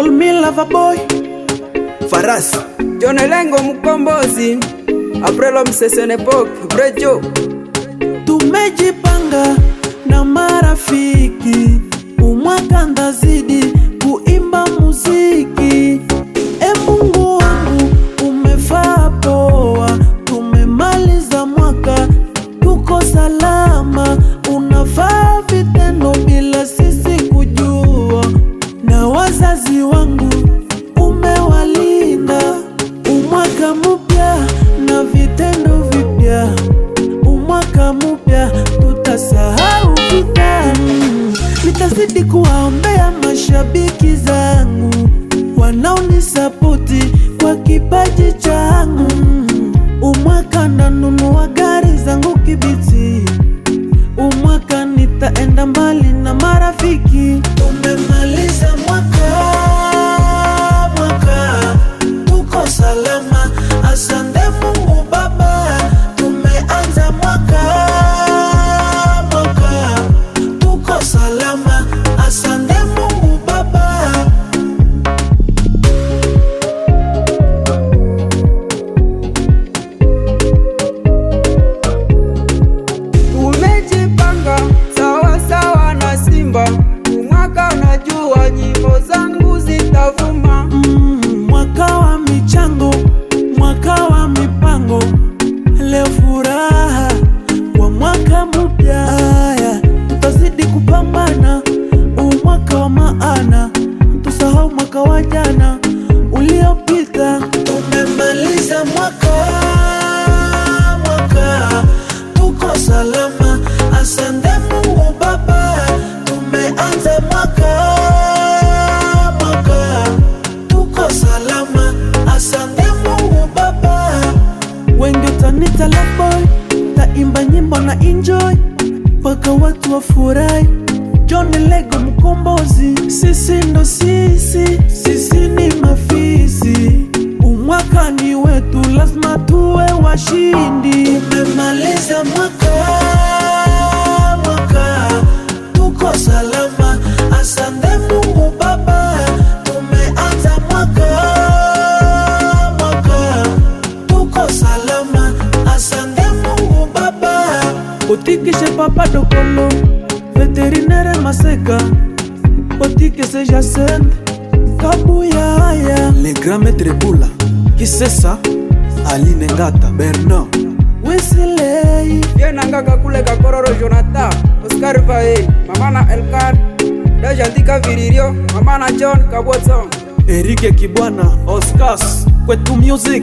Call me lover boy Faras John Lengo mkombozi Aprelo msesene pok Brejo. Tumejipanga na marafiki, umwaka ndazidi kuimba muziki. Mungu wangu umefaa poa, tumemaliza mwaka tuko salama. Unafaa vitendo bila sisi kujua, na wazazi wangu umewalinda. Umwaka mpya na vitendo vipya, umwaka mpya tutasahau vita. Nitazidi kuwaombea mashabiki zangu wanaonisapoti kwa kipaji changu. Umwaka nanunua gari zangu kibiti, umwaka nitaenda mbali na marafiki. Tumemaliza mwaka tuko salama, asante Mungu Baba. Tumeanza mwaka tuko salama, asante Mungu Baba. Tumejipanga sawa sawa na Simba, umwaka unajua nyimbo zangu zitavuma. Mwaka wa michango, mwaka wa mipango, leo furaha kwa mwaka mpya. Tutazidi kupambana, umwaka wa maana, tusahau mwaka wa jana uliopita. Tumemaliza mwaka tuko salama, asante Mungu Baba. Tumeanza mwaka tuko salama, asante Mungu Baba. Wengi utanita love boy, taimba nyimbo na enjoy mpaka watu wafurahi. John Lengo mkombozi, sisi ndo sisi ni mafisi. Umwaka ni wetu, lazima tuwe washindi. Tumemaliza mwaka tuko salama, asante Mungu Baba. Tumeanza mwaka tuko salama, asante Mungu Baba. Otikishe papa dokolo, veterinaire Maseka, otikishe Jacente Kabuya haya. Les grands maîtres Boula, Kisesa, Aline Ngata, Bernard Wesley Yenanga kakule kakororo Jonathan, Oscar Vae, mamana Elkar, Dajantika Viririo, mamana John Kabotson, Erike Kibwana, Oscars, Kwetu Music.